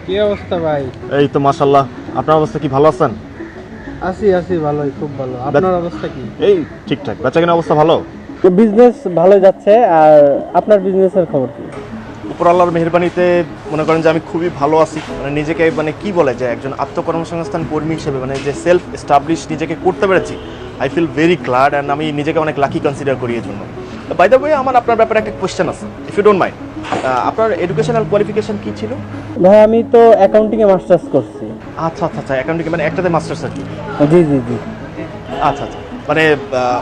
কি অবস্থা ভাই? এই তো মাশাআল্লাহ। আপনার অবস্থা কি, ভালো আছেন? আছি ভালোই, খুব ভালো। আপনার অবস্থা কি? এই ঠিকঠাক। বেচাকেনার অবস্থা ভালো? বিজনেস ভালো যাচ্ছে। আর আপনার বিজনেসের খবর কি? উপর আল্লাহর মেহেরবানিতে মনে করেন যে আমি খুবই ভালো আছি। মানে নিজেকে মানে কি বলে যে একজন আত্মকর্মসংস্থান কর্মী হিসেবে মানে যে সেলফ এস্টাবলিশ নিজেকে করতে পেরেছি, I feel very glad and আমি নিজেকে অনেক লাকি কনসিডার করি এর জন্য। বাই দ্য ওয়ে, আমার আপনার ব্যাপারে একটা কোয়েশ্চেন আছে, ইফ ইউ ডোন্ট মাইন্ড। আপনার এডুকেশনাল কোয়ালিফিকেশন কি ছিল? ভাই আমি তো অ্যাকাউন্টিং এ মাস্টার্স করছি। আচ্ছা আচ্ছা আচ্ছা, অ্যাকাউন্টিং মানে একটাতে মাস্টার্স আর কি? জি। আচ্ছা আচ্ছা, মানে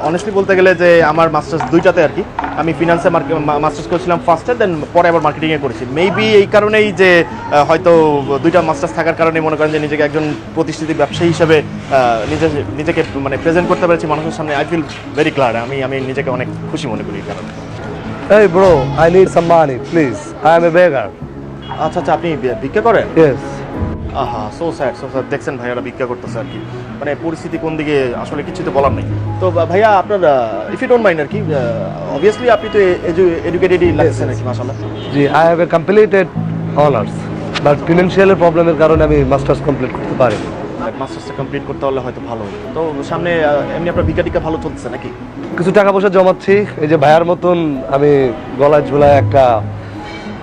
অনেস্টলি বলতে গেলে যে আমার মাস্টার্স দুইটাতে আর কি। আমি ফিনান্সে মাস্টার্স করেছিলাম ফার্স্টে, দেন পরে আবার মার্কেটিংয়ে করেছি। মেবি এই কারণেই যে হয়তো দুইটা মাস্টার্স থাকার কারণে মনে করেন যে নিজেকে একজন প্রতিষ্ঠিত ব্যবসায়ী হিসেবে নিজেকে মানে প্রেজেন্ট করতে পেরেছি মানুষের সামনে। I feel very glad. আমি নিজেকে অনেক খুশি মনে করি এই কারণে। Hey bro, I need some money, please. I am a beggar. আচ্ছা আচ্ছা, আপনি ভিক্ষা করেন? Yes. আহা, সো স্যাড। দেখছেন ভাইয়ারা ভিক্ষা করতেছে আর কি। মানে পরিস্থিতি কোন দিকে আসলে কিছু তো বলার নেই। তো ভাইয়া আপনার ইফ ইউ ডোন্ট মাইন্ড আর কি, অবভিয়াসলি আপনি তো এডুকেটেডই লাগছেন আর কি, মাশাআল্লাহ। জি, I have a completed honors, but financial প্রবলেমের কারণে আমি মাস্টার্স কমপ্লিট করতে পারিনি। মাস্টার্সটা কমপ্লিট করতে হলে হয়তো ভালো হতো। তো সামনে এমনি আপনার ভিক্ষা টিকা ভালো চলছে নাকি? কিছু টাকা পয়সা জমাচ্ছি, এই যে ভাইয়ার মতন আমি গলায় ঝুলায় একটা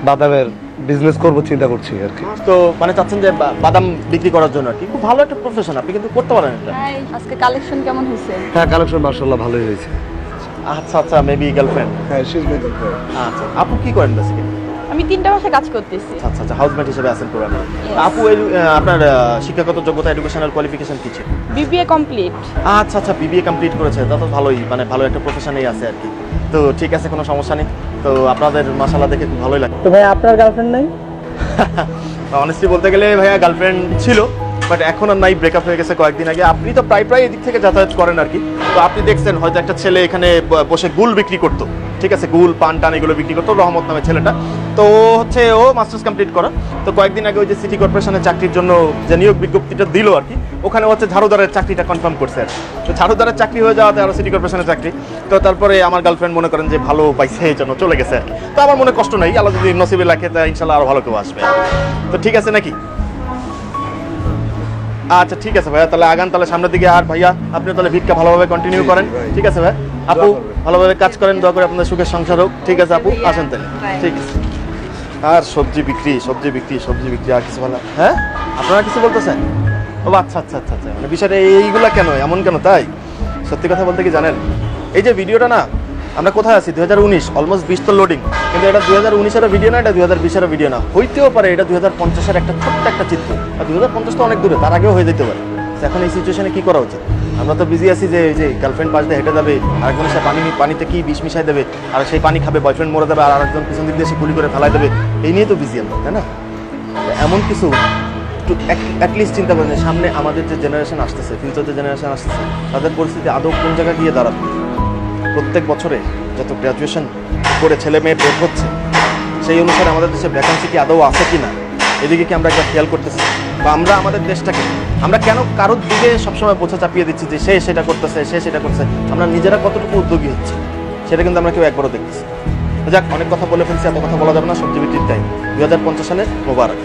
বাদামের বিজনেস করব চিন্তা করছি আর কি। তো মানে চাচ্ছেন যে বাদাম বিক্রি করার জন্য আর কি। খুব ভালো একটা প্রফেশন, আপনি কিন্তু করতে পারেন এটা। আজকে কালেকশন কেমন হয়েছে? হ্যাঁ, কালেকশন মাশাআল্লাহ ভালোই হয়েছে। আচ্ছা আচ্ছা, মেবি গার্লফ্রেন্ড। হ্যাঁ, শি ইজ মাই গার্লফ্রেন্ড। আচ্ছা, আপু কি করেন বেসিক্যালি? আমি 3টা ভাষায় কাজ করতেছি। আচ্ছা আচ্ছা, হাউসমেট হিসেবে আছেন পুরো। আপু আপনার শিক্ষাগত যোগ্যতা, এডুকেশনাল কোয়ালিফিকেশন কি ছিল? BBA complete. আচ্ছা আচ্ছা, বিবিএ কমপ্লিট করেছে, তা তো ভালোই, মানে ভালো একটা প্রফেশনেই আছে আর কি। তো ঠিক আছে, কোনো সমস্যা নেই। তো আপনাদের মাশাআল্লাহ দেখে খুব ভালোই লাগে। তো ভাই আপনার গার্লফ্রেন্ড নাই? অনেস্টলি বলতে গেলে ভাইয়া গার্লফ্রেন্ড ছিল, বাট এখন আর নাই, ব্রেকআপ হয়ে গেছে কয়েকদিন আগে। আপনি তো প্রায় এদিক থেকে যাতায়াত করেন আর কি। তো আপনি দেখছেন হয়তো একটা ছেলে এখানে বসে গুল বিক্রি করতো, ঠিক আছে, গুল পান টান এগুলো বিক্রি করতো, রহমত নামে ছেলেটা। তো ও মাস্টার্স কমপ্লিট করা। তো কয়েকদিন আগে ওই যে সিটি কর্পোরেশনের চাকরির জন্য যে নিয়োগ বিজ্ঞপ্তিটা দিল আর কি, ওখানে হচ্ছে ঝাড়ুদারের চাকরিটা কনফার্ম করছে আর কি। তো ঝাড়ুদারের চাকরি হয়ে যাওয়াতে আরও সিটি কর্পোরেশনের চাকরি। তো তারপরে আমার গার্লফ্রেন্ড মনে করেন যে ভালো পাইছে, এই জন্য চলে গেছে আর কি। তো আমার মনে কষ্ট নেই, আল্লাহ যদি নসিবে রাখে তা ইনশাল্লাহ আরও ভালো কেউ আসবে। তো ঠিক আছে নাকি? আচ্ছা ঠিক আছে ভাইয়া, তাহলে আগান তাহলে সামনের দিকে। আর ভাইয়া আপনি তাহলে ভিক্ষা ভালোভাবে কন্টিনিউ করেন, ঠিক আছে ভাই? আপু ভালোভাবে কাজ করেন, দোয়া করে আপনাদের সুখের সংসার হোক, ঠিক আছে আপু? আসেন তাহলে, ঠিক আছে। আর সবজি বিক্রি আর কিছু ভালো? হ্যাঁ, আপনারা কিছু বলতেছেন? ও আচ্ছা আচ্ছা আচ্ছা আচ্ছা, মানে বিষয়টা এইগুলা কেন, এমন কেন? তাই সত্যি কথা বলতে কি জানেন, এই যে ভিডিওটা না, আমরা কোথায় আছি? 2019, অলমোস্ট 20 তো লোডিং, কিন্তু এটা 2019-এর ভিডিও না, এটা 2020-এর ভিডিও না, হইতেও পারে এটা 2050-এর একটা ছোট্ট একটা চিত্র। আর 2050 তো অনেক দূরে, তার আগেও হয়ে যেতে পারে। এখন এই সিচুয়েশনে কি করা উচিত? আমরা তো বিজি আছি যে যে গার্লফ্রেন্ড পাশ দিয়ে হেঁটে যাবে, আরেকজন সে পানিতে কি বিষ মিশাই দেবে, আর সেই পানি খাবে, বয়ফ্রেন্ড মরে যাবে, আর আরেকজন পিছন দিক দিয়ে সে গুলি করে ফেলাই দেবে, এই নিয়ে তো বিজি আমরা, তাই না? এমন কিছু অ্যাটলিস্ট চিন্তা করেন যে সামনে আমাদের যে জেনারেশন আসতেছে, ফিউচার যে জেনারেশন আসতেছে, তাদের পরিস্থিতি আদৌ কোন জায়গায় গিয়ে দাঁড়াবে। প্রত্যেক বছরে যত গ্র্যাজুয়েশন করে ছেলে মেয়ে বের হচ্ছে, সেই অনুসারে আমাদের দেশে ভ্যাকান্সি কি আদৌ আছে কি না, এদিকে কি আমরা একবার খেয়াল করতেছি? বা আমরা আমাদের দেশটাকে আমরা কেন কারোর দিকে সবসময় বোঝা চাপিয়ে দিচ্ছি যে সে সেটা করতেছে, সে সেটা করছে? আমরা নিজেরা কতটুকু উদ্যোগী হচ্ছে সেটা কিন্তু আমরা কেউ একবারও দেখতেছি। যাক, অনেক কথা বলে ফেলছি, এত কথা বলা যাবে না। সবজি বিক্রির টাইম। 2050 সালে মোবারক।